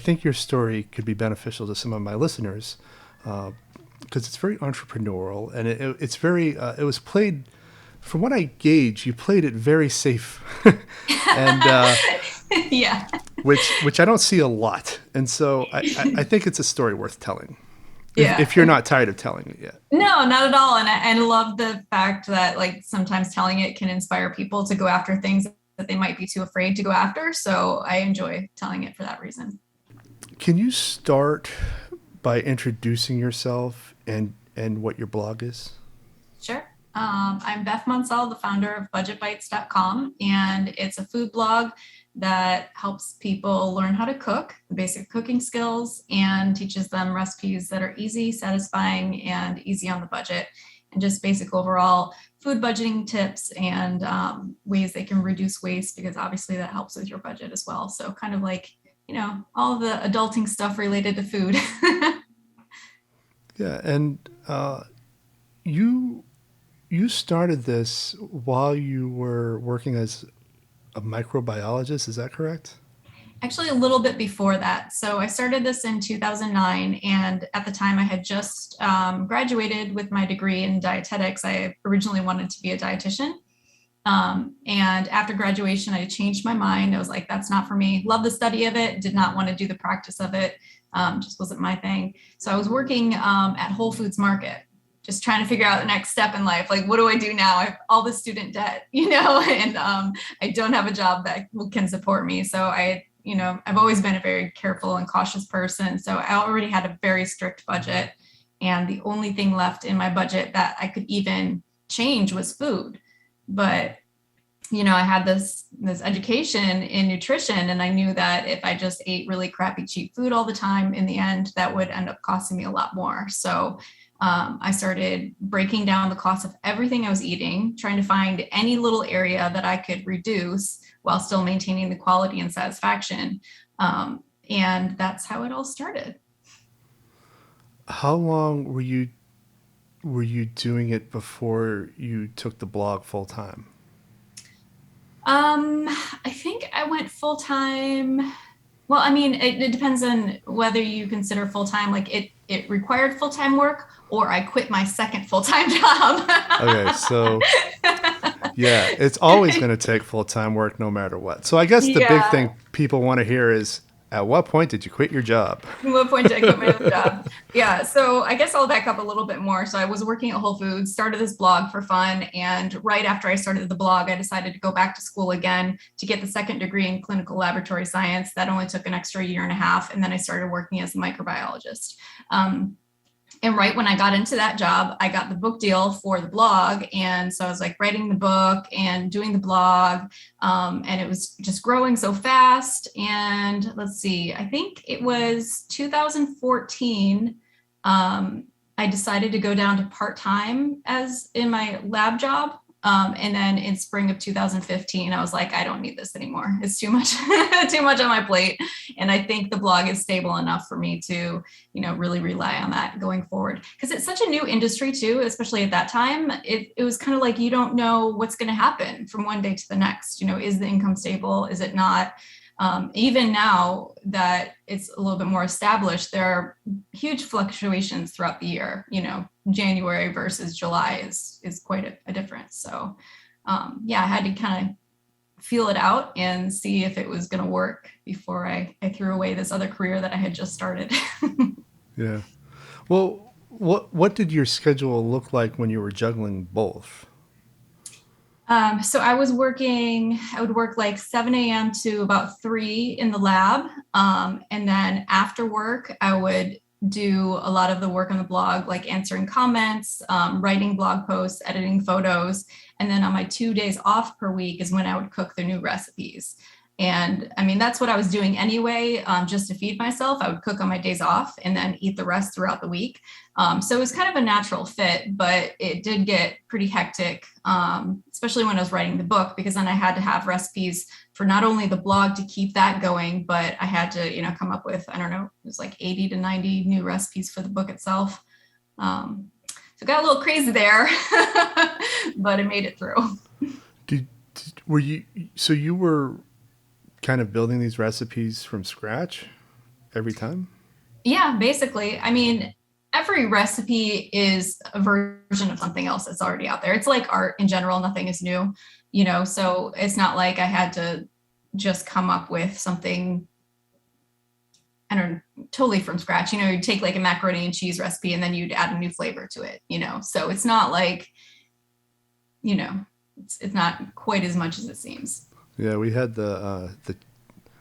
think your story could be beneficial to some of my listeners because it's very entrepreneurial, and it's very, it was played, from what I gauge, you played it very safe. And Yeah. which I don't see a lot. And so I think it's a story worth telling. Yeah. If you're not tired of telling it yet. No, not at all. And I love the fact that like sometimes telling it can inspire people to go after things that they might be too afraid to go after. So I enjoy telling it for that reason. Can you start by introducing yourself and what your blog is? Sure. I'm Beth Moncel, the founder of budgetbytes.com, and it's a food blog that helps people learn how to cook, the basic cooking skills, and teaches them recipes that are easy, satisfying, and easy on the budget, and just basic overall food budgeting tips and ways they can reduce waste, because obviously that helps with your budget as well. So kind of like, all the adulting stuff related to food. Yeah, and you started this while you were working as a microbiologist, is that correct? Actually, a little bit before that. So I started this in 2009, and at the time I had just graduated with my degree in dietetics. I originally wanted to be a dietitian. And after graduation, I changed my mind. I was like, that's not for me. Love the study of it. Did not want to do the practice of it. Just wasn't my thing. So I was working at Whole Foods Market, just trying to figure out the next step in life. Like, what do I do now? I have all the student debt, and I don't have a job that can support me. So I've always been a very careful and cautious person. So I already had a very strict budget. And the only thing left in my budget that I could even change was food. But, I had this education in nutrition, and I knew that if I just ate really crappy, cheap food all the time, in the end, that would end up costing me a lot more. So I started breaking down the cost of everything I was eating, trying to find any little area that I could reduce while still maintaining the quality and satisfaction. And that's how it all started. How long were you doing it before you took the blog full time? I think I went full time. Well, I mean, it depends on whether you consider full time, like it required full time work, or I quit my second full time job. Okay, so yeah, it's always going to take full time work no matter what. So I guess the big thing people want to hear is, at what point did you quit your job? At what point did I quit my other job? Yeah, so I guess I'll back up a little bit more. So I was working at Whole Foods, started this blog for fun. And right after I started the blog, I decided to go back to school again to get the second degree in clinical laboratory science. That only took an extra year and a half. And then I started working as a microbiologist. And right when I got into that job, I got the book deal for the blog. And so I was like writing the book and doing the blog. And it was just growing so fast. And let's see, I think it was 2014. I decided to go down to part-time as in my lab job. And then in spring of 2015, I was like, I don't need this anymore. It's too much, too much on my plate. And I think the blog is stable enough for me to, really rely on that going forward. Because it's such a new industry too, especially at that time. It was kind of like, you don't know what's going to happen from one day to the next. Is the income stable? Is it not? Even now that it's a little bit more established, there are huge fluctuations throughout the year. January versus July is quite a difference. So I had to kind of feel it out and see if it was going to work before I threw away this other career that I had just started. Yeah. Well, what did your schedule look like when you were juggling both? So I would work like 7 a.m. to about 3 in the lab. And then after work, I would do a lot of the work on the blog, like answering comments, writing blog posts, editing photos. And then on my 2 days off per week is when I would cook the new recipes. And I mean, that's what I was doing anyway, just to feed myself. I would cook on my days off and then eat the rest throughout the week. So it was kind of a natural fit, but it did get pretty hectic, especially when I was writing the book, because then I had to have recipes for not only the blog to keep that going, but I had to, come up with, I don't know, it was like 80 to 90 new recipes for the book itself. So it got a little crazy there, but I made it through. You were kind of building these recipes from scratch? every time? Yeah, basically. I mean, every recipe is a version of something else that's already out there. It's like art in general, nothing is new, so it's not like I had to just come up with something, I don't know, totally from scratch. You'd take like a macaroni and cheese recipe and then you'd add a new flavor to it, so it's not like, it's not quite as much as it seems. Yeah, we had the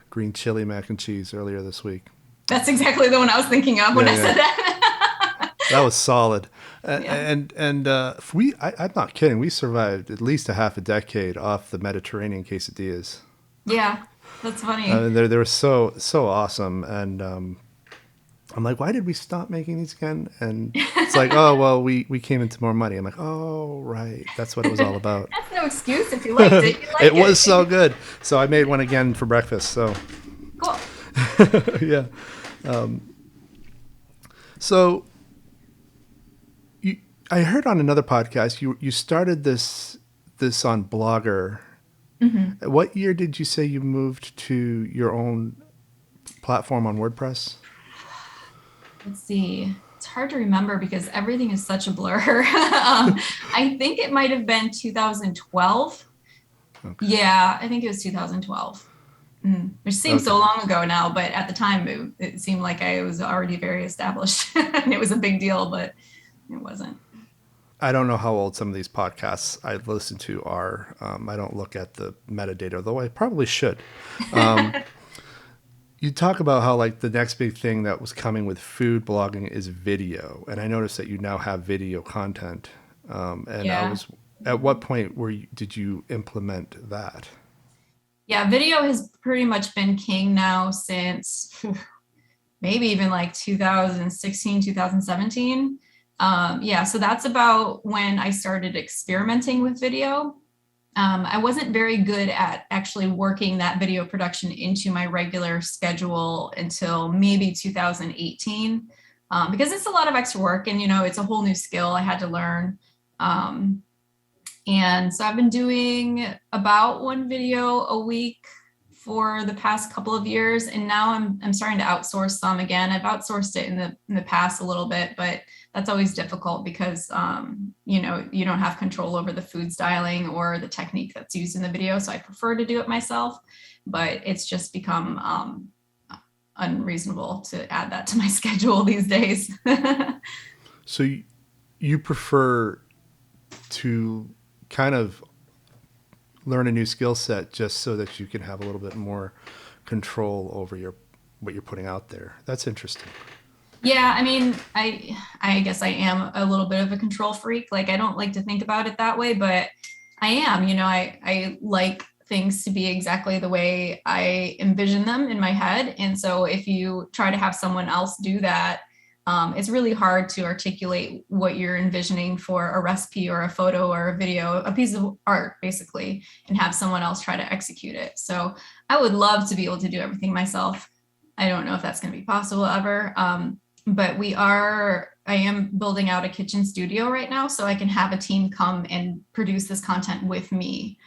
green chili mac and cheese earlier this week. That's exactly the one I was thinking of when I said that. That was solid. Yeah. And I'm not kidding. We survived at least a half a decade off the Mediterranean quesadillas. Yeah, that's funny. They were so awesome. And I'm like, why did we stop making these again? And it's like, oh, well, we came into more money. I'm like, oh, right. That's what it was all about. That's no excuse if you liked it. It was so good. So I made one again for breakfast. So cool. Yeah. So I heard on another podcast you started this on Blogger. Mm-hmm. What year did you say you moved to your own platform on WordPress? Let's see. It's hard to remember because everything is such a blur. I think it might have been 2012. Okay. Yeah, I think it was 2012. Which seems so long ago now, but at the time it seemed like I was already very established and it was a big deal, but it wasn't. I don't know how old some of these podcasts I listen to are. I don't look at the metadata, though I probably should. You talk about how like the next big thing that was coming with food blogging is video. And I noticed that you now have video content. At what point did you implement that? Yeah, video has pretty much been king now since maybe even like 2016, 2017. So that's about when I started experimenting with video. I wasn't very good at actually working that video production into my regular schedule until maybe 2018, because it's a lot of extra work and, it's a whole new skill I had to learn. And so I've been doing about one video a week for the past couple of years. And now I'm starting to outsource some again. I've outsourced it in the past a little bit, but that's always difficult because, you don't have control over the food styling or the technique that's used in the video. So I prefer to do it myself, but it's just become unreasonable to add that to my schedule these days. So you prefer to kind of learn a new skill set just so that you can have a little bit more control over what you're putting out there. That's interesting. Yeah, I mean, I guess I am a little bit of a control freak. Like, I don't like to think about it that way, but I am. I like things to be exactly the way I envision them in my head. And so if you try to have someone else do that, it's really hard to articulate what you're envisioning for a recipe or a photo or a video, a piece of art, basically, and have someone else try to execute it. So I would love to be able to do everything myself. I don't know if that's going to be possible ever. But I am building out a kitchen studio right now, so I can have a team come and produce this content with me.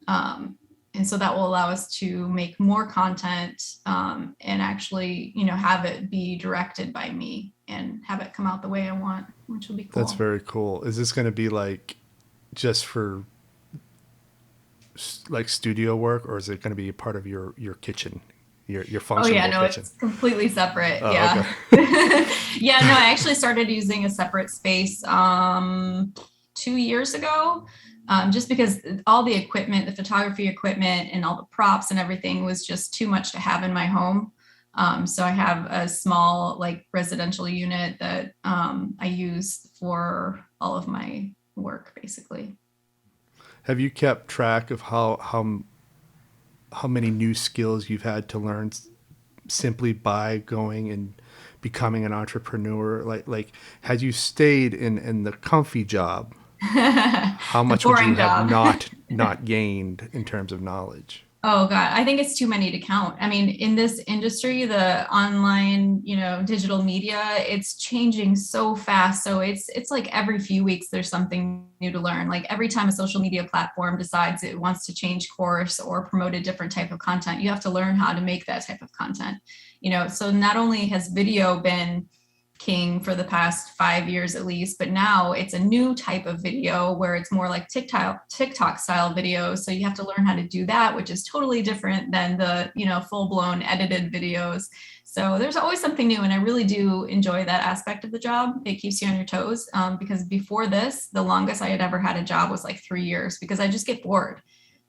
And so that will allow us to make more content and actually, have it be directed by me and have it come out the way I want, which will be cool. That's very cool. Is this going to be like just for like studio work, or is it going to be a part of your kitchen? Your functional kitchen? Oh yeah, no, it's completely separate. Oh, yeah. Okay. Yeah, no, I actually started using a separate space 2 years ago, just because all the equipment, the photography equipment and all the props and everything was just too much to have in my home. So I have a small like residential unit that I use for all of my work, basically. Have you kept track of how many new skills you've had to learn simply by going and becoming an entrepreneur? Like had you stayed in the comfy job, how much would you have not gained in terms of knowledge? Oh God, I think it's too many to count. I mean, in this industry, the online, digital media, it's changing so fast. So it's like every few weeks there's something new to learn. Like every time a social media platform decides it wants to change course or promote a different type of content, you have to learn how to make that type of content. So not only has video been king for the past 5 years at least, but now it's a new type of video where it's more like TikTok style videos. So you have to learn how to do that, which is totally different than the, full blown edited videos. So there's always something new. And I really do enjoy that aspect of the job. It keeps you on your toes. Because before this, the longest I had ever had a job was like 3 years because I just get bored,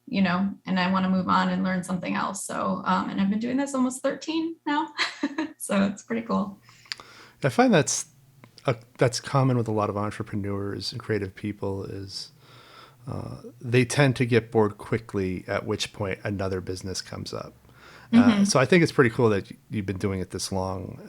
and I want to move on and learn something else. So, and I've been doing this almost 13 now. So it's pretty cool. I find that's common with a lot of entrepreneurs and creative people is they tend to get bored quickly, at which point another business comes up. So I think it's pretty cool that you've been doing it this long.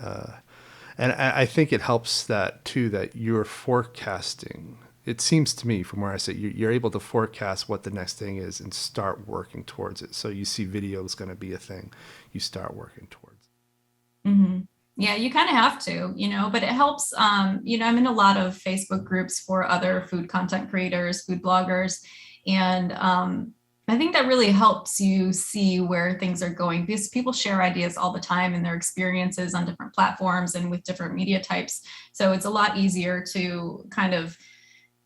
And I think it helps that too, that you're forecasting. It seems to me from where I sit, you're able to forecast what the next thing is and start working towards it. So you see video is going to be a thing you start working towards. Mm-hmm. Yeah, you kind of have to, but it helps. I'm in a lot of Facebook groups for other food content creators, food bloggers. And I think that really helps you see where things are going because people share ideas all the time and their experiences on different platforms and with different media types. So it's a lot easier to kind of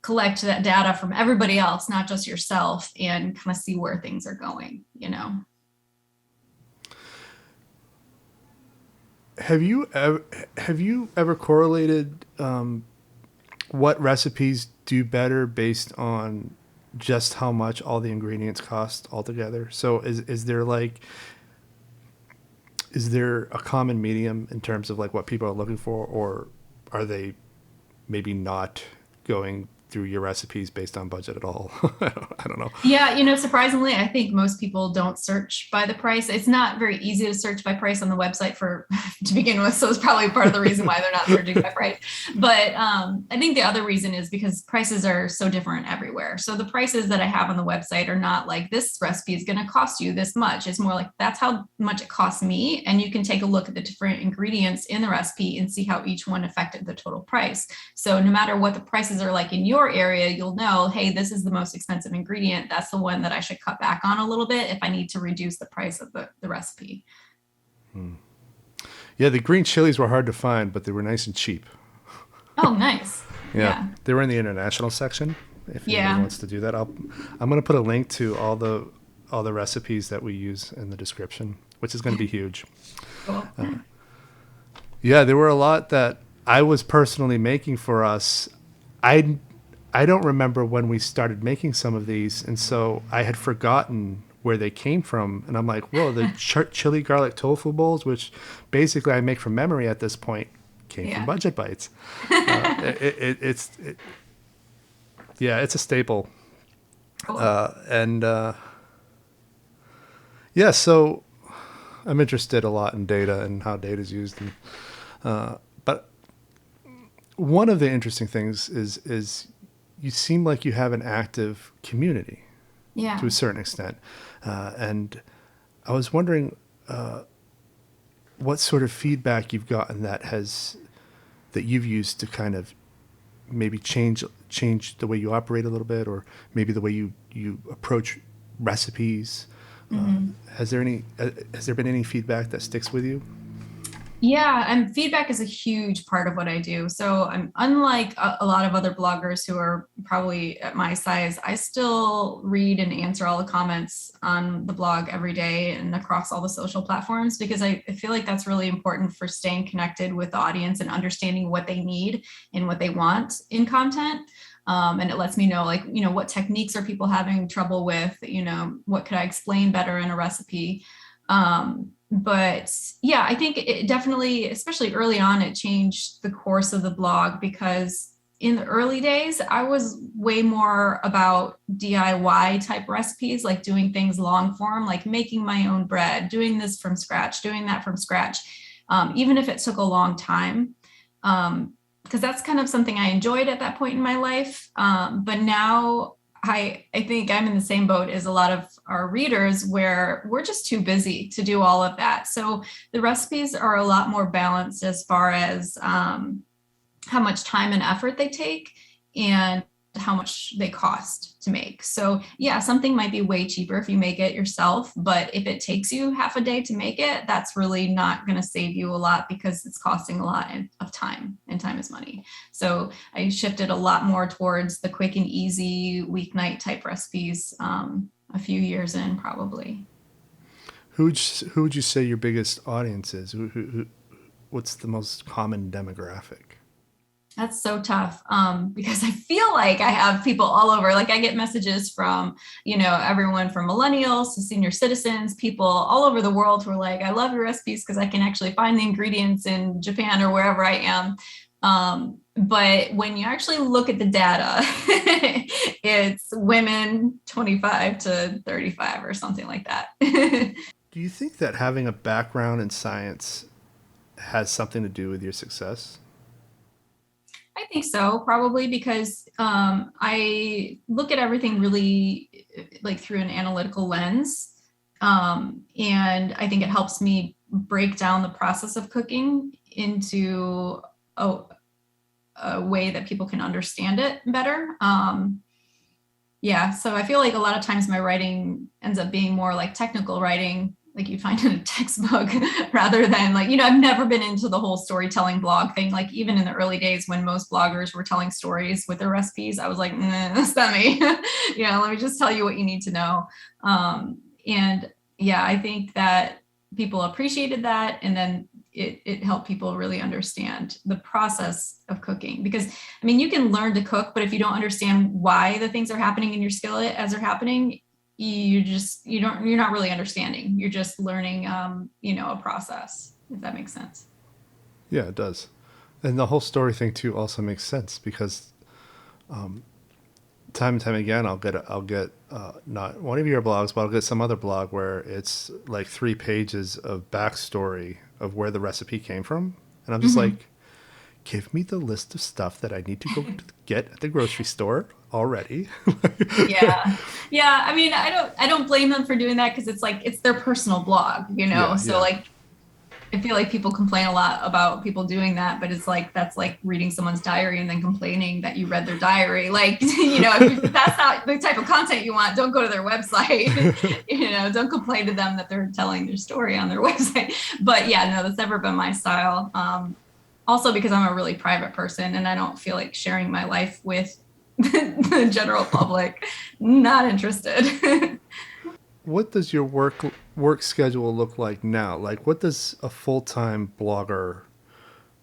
collect that data from everybody else, not just yourself, and kind of see where things are going, Have you ever correlated what recipes do better based on just how much all the ingredients cost altogether? So is there a common medium in terms of like what people are looking for, or are they maybe not going through your recipes based on budget at all? I don't know. Yeah, surprisingly, I think most people don't search by the price. It's not very easy to search by price on the website to begin with. So it's probably part of the reason why they're not searching by price. But I think the other reason is because prices are so different everywhere. So the prices that I have on the website are not like this recipe is going to cost you this much. It's more like that's how much it costs me. And you can take a look at the different ingredients in the recipe and see how each one affected the total price. So no matter what the prices are like in your area, you'll know, hey, this is the most expensive ingredient. That's the one that I should cut back on a little bit if I need to reduce the price of the recipe. Yeah, the green chilies were hard to find, but they were nice and cheap. Oh, nice. Yeah. They were in the international section. If anyone wants to do that, I'm going to put a link to all the recipes that we use in the description, which is going to be huge. Cool. Yeah, there were a lot that I was personally making for us. I don't remember when we started making some of these, and so I had forgotten where they came from. And I'm like, whoa, the chili garlic tofu bowls, which basically I make from memory at this point, came from Budget Bytes. It's a staple. Cool. So I'm interested a lot in data and how data is used. But one of the interesting things is you seem like you have an active community to a certain extent. And I was wondering what sort of feedback you've gotten that you've used to kind of maybe change the way you operate a little bit, or maybe the way you approach recipes. Has there been any feedback that sticks with you? Yeah, and feedback is a huge part of what I do. So I'm unlike a lot of other bloggers who are probably at my size. I still read and answer all the comments on the blog every day and across all the social platforms, because I feel like that's really important for staying connected with the audience and understanding what they need and what they want in content. And it lets me know, like, what techniques are people having trouble with, what could I explain better in a recipe? But yeah, I think it definitely, especially early on, it changed the course of the blog, because in the early days, I was way more about DIY type recipes, like doing things long form, like making my own bread, doing this from scratch, doing that from scratch, even if it took a long time, because that's kind of something I enjoyed at that point in my life. But now I think I'm in the same boat as a lot of our readers where we're just too busy to do all of that. So the recipes are a lot more balanced as far as how much time and effort they take and how much they cost to make. So yeah, something might be way cheaper if you make it yourself, but if it takes you half a day to make it, that's really not going to save you a lot because it's costing a lot of time, and time is money. So I shifted a lot more towards the quick and easy weeknight type recipes a few years in, probably. Who would you say your biggest audience is? What's the most common demographic? That's so tough because I feel like I have people all over. Like I get messages from, everyone from millennials to senior citizens, people all over the world who are like, I love your recipes because I can actually find the ingredients in Japan or wherever I am. But when you actually look at the data, it's women 25 to 35 or something like that. Do you think that having a background in science has something to do with your success? I think so, probably because I look at everything really like through an analytical lens. And I think it helps me break down the process of cooking into a way that people can understand it better. So I feel like a lot of times my writing ends up being more like technical writing, like you find in a textbook, rather than like, I've never been into the whole storytelling blog thing. Like even in the early days when most bloggers were telling stories with their recipes, I was like, that's not me. Let me just tell you what you need to know. I think that people appreciated that. And then it helped people really understand the process of cooking, because you can learn to cook, but if you don't understand why the things are happening in your skillet as they're happening, you're not really understanding. You're just learning, a process, if that makes sense. Yeah, it does. And the whole story thing too also makes sense because, time and time again, I'll get not one of your blogs, but I'll get some other blog where it's like 3 pages of backstory of where the recipe came from. And I'm just like, give me the list of stuff that I need to go get at the grocery store already. Yeah. I don't blame them for doing that because it's like, it's their personal blog, like, I feel like people complain a lot about people doing that, but it's like, that's like reading someone's diary and then complaining that you read their diary. Like, if that's not the type of content you want, don't go to their website, don't complain to them that they're telling their story on their website. But yeah, no, that's never been my style. Also because I'm a really private person and I don't feel like sharing my life with the general public. Not interested. What does your work schedule look like now? Like, what does a full-time blogger,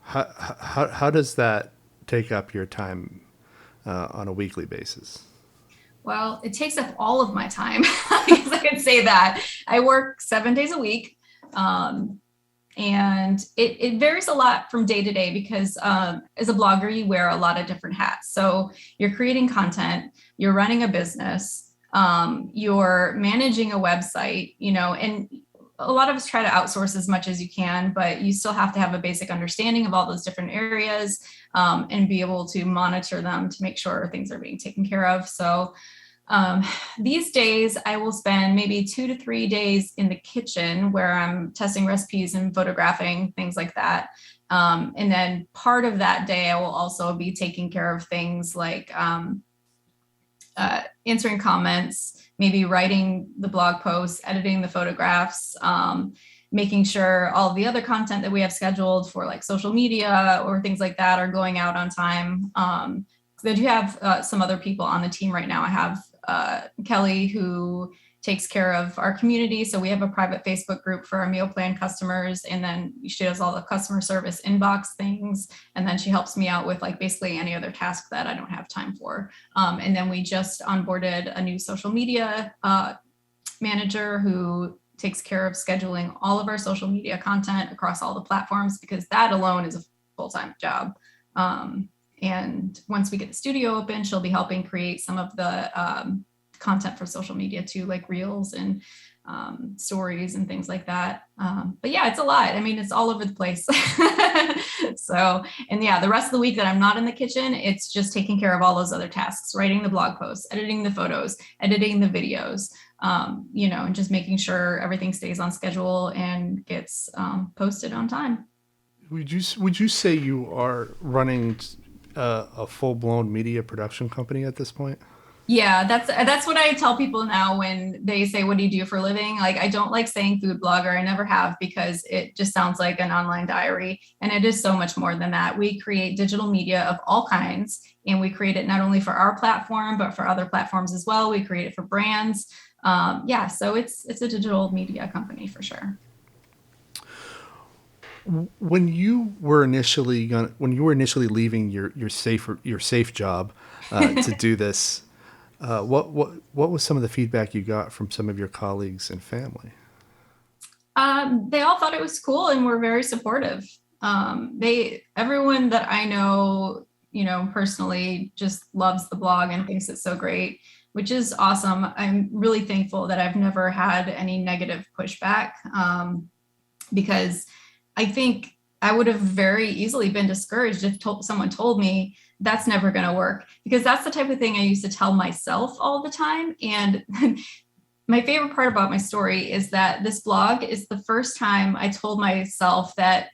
how does that take up your time on a weekly basis? Well, it takes up all of my time. I guess I could say that. I work 7 days a week. And it varies a lot from day to day because as a blogger, you wear a lot of different hats. So you're creating content, you're running a business, you're managing a website, and a lot of us try to outsource as much as you can, but you still have to have a basic understanding of all those different areas and be able to monitor them to make sure things are being taken care of. So these days I will spend maybe 2 to 3 days in the kitchen where I'm testing recipes and photographing, things like that. And then part of that day, I will also be taking care of things like answering comments, maybe writing the blog posts, editing the photographs, making sure all the other content that we have scheduled for like social media or things like that are going out on time. I do have some other people on the team right now. I have Kelly, who takes care of our community. So we have a private Facebook group for our meal plan customers. And then she does all the customer service inbox things. And then she helps me out with like basically any other task that I don't have time for. And then we just onboarded a new social media manager who takes care of scheduling all of our social media content across all the platforms, because that alone is a full-time job. And once we get the studio open, she'll be helping create some of the content for social media too, like reels and stories and things like that. But yeah, it's a lot. I mean, it's all over the place. So, and yeah, the rest of the week that I'm not in the kitchen, it's just taking care of all those other tasks, writing the blog posts, editing the photos, editing the videos, and just making sure everything stays on schedule and gets posted on time. Would you say you are running a full-blown media production company at this point? Yeah, that's what I tell people now when they say, what do you do for a living? Like, I don't like saying food blogger. I never have, because it just sounds like an online diary. And it is so much more than that. We create digital media of all kinds, and we create it not only for our platform, but for other platforms as well. We create it for brands. So it's a digital media company for sure. When you were initially leaving your safe job to do this, what was some of the feedback you got from some of your colleagues and family? They all thought it was cool and were very supportive. Everyone that I know, personally, just loves the blog and thinks it's so great, which is awesome. I'm really thankful that I've never had any negative pushback, because I think I would have very easily been discouraged if someone told me that's never going to work, because that's the type of thing I used to tell myself all the time. And my favorite part about my story is that this blog is the first time I told myself that,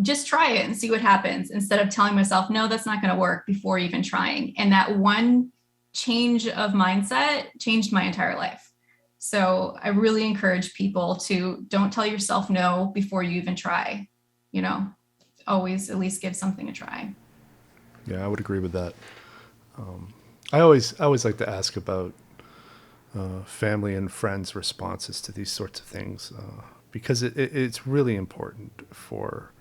just try it and see what happens, instead of telling myself, no, that's not going to work, before even trying. And that one change of mindset changed my entire life. So I really encourage people to don't tell yourself no before you even try, always at least give something a try. Yeah, I would agree with that. I always like to ask about family and friends' responses to these sorts of things, because it's really important for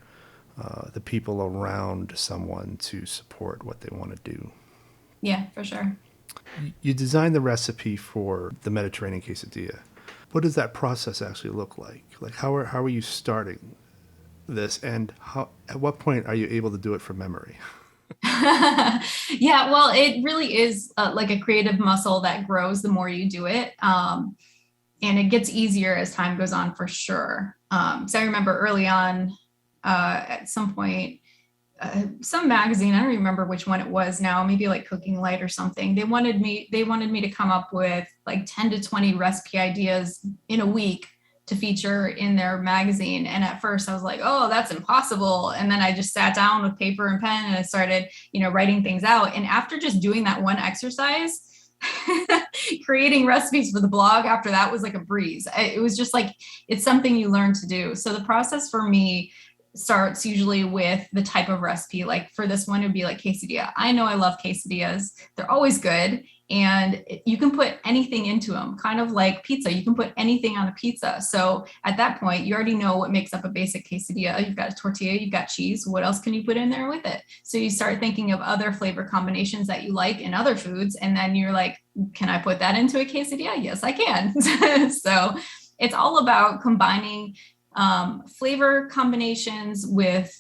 the people around someone to support what they want to do. Yeah, for sure. You designed the recipe for the Mediterranean quesadilla. What does that process actually look like? Like, how are you starting this, and at what point are you able to do it from memory? Yeah, well, it really is like a creative muscle that grows the more you do it. And it gets easier as time goes on, for sure. So I remember early on, at some point, some magazine, I don't remember which one it was now, maybe like Cooking Light or something. They wanted me to come up with like 10 to 20 recipe ideas in a week to feature in their magazine. And at first I was like, oh, that's impossible. And then I just sat down with paper and pen and I started, writing things out. And after just doing that one exercise, creating recipes for the blog after that was like a breeze. It was just like, it's something you learn to do. So the process for me starts usually with the type of recipe. Like for this one, it would be like quesadilla. I know I love quesadillas. They're always good. And you can put anything into them, kind of like pizza. You can put anything on a pizza. So at that point, you already know what makes up a basic quesadilla. You've got a tortilla, you've got cheese. What else can you put in there with it? So you start thinking of other flavor combinations that you like in other foods. And then you're like, can I put that into a quesadilla? Yes, I can. So it's all about combining flavor combinations with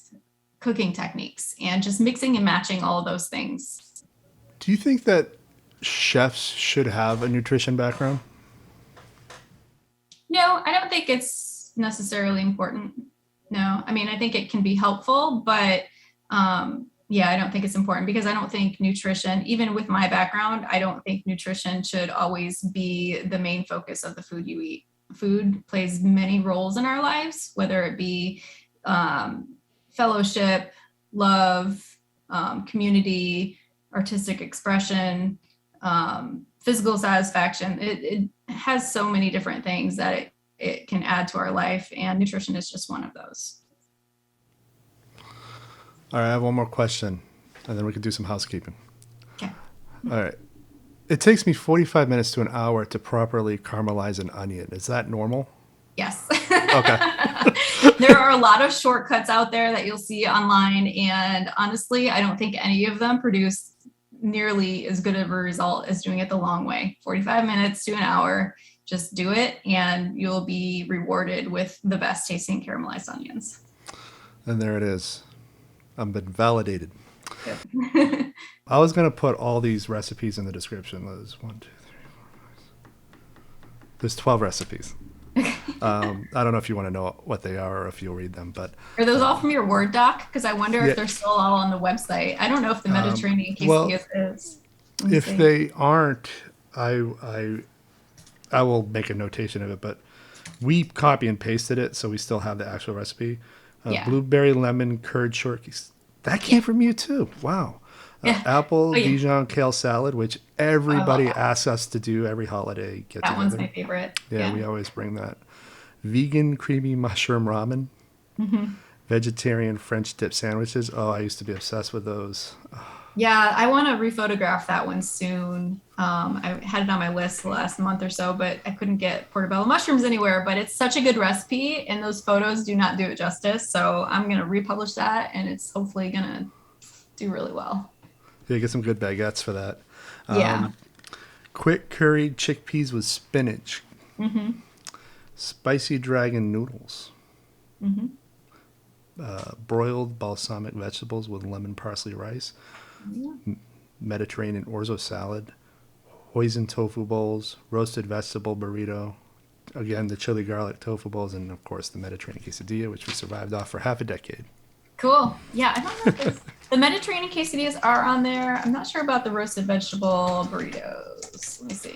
cooking techniques and just mixing and matching all of those things. Do you think that chefs should have a nutrition background? No, I don't think it's necessarily important. No, I mean, I think it can be helpful, but I don't think it's important, because I don't think nutrition, even with my background, I don't think nutrition should always be the main focus of the food you eat. Food plays many roles in our lives, whether it be fellowship, love, community, artistic expression, physical satisfaction. It has so many different things that it can add to our life, and nutrition is just one of those. All right, I have one more question, and then we can do some housekeeping. Okay. All right. It takes me 45 minutes to an hour to properly caramelize an onion. Is that normal? Yes. Okay. There are a lot of shortcuts out there that you'll see online, and honestly, I don't think any of them produce nearly as good of a result as doing it the long way. 45 minutes to an hour, just do it, and you'll be rewarded with the best tasting caramelized onions. And there it is. I've been validated. Good. I was going to put all these recipes in the description. There's 1, 2, 3, 4, 5. There's 12 recipes. I don't know if you want to know what they are or if you'll read them, but Are those all from your Word doc? Because I wonder if they're still all on the website. I don't know if the Mediterranean quesadillas is. If they aren't, I will make a notation of it, but we copy and pasted it, so we still have the actual recipe. Blueberry lemon curd shortcakes. That came from you too. Wow. Apple Dijon kale salad, which everybody asks us to do every holiday get together. That one's my favorite. Yeah, we always bring that. Vegan creamy mushroom ramen. Vegetarian French dip sandwiches. Oh, I used to be obsessed with those. Yeah, I want to rephotograph that one soon. I had it on my list the last month or so, but I couldn't get portobello mushrooms anywhere. But it's such a good recipe, and those photos do not do it justice. So I'm going to republish that, and it's hopefully going to do really well. Yeah, get some good baguettes for that. Quick curried chickpeas with spinach. Spicy dragon noodles. Broiled balsamic vegetables with lemon parsley rice. Mediterranean orzo salad. Hoisin tofu bowls. Roasted vegetable burrito. Again, the chili garlic tofu bowls. And, of course, the Mediterranean quesadilla, which we survived off for half a decade. Cool. Yeah, I don't know if the Mediterranean quesadillas are on there. I'm not sure about the roasted vegetable burritos. Let me see.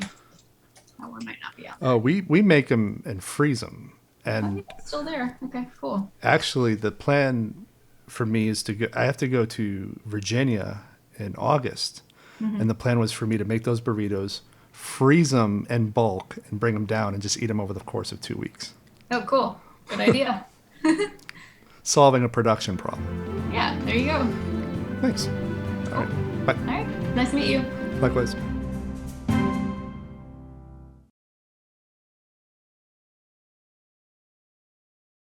That one might not be on there. Oh, we make them and freeze them. And it's still there. Okay, cool. Actually, the plan for me is to go. I have to go to Virginia in August, and the plan was for me to make those burritos, freeze them in bulk, and bring them down and just eat them over the course of 2 weeks. Oh, cool. Good idea. Solving a production problem. Yeah, there you go. Thanks. All right. Bye. All right. Nice to meet you. Likewise.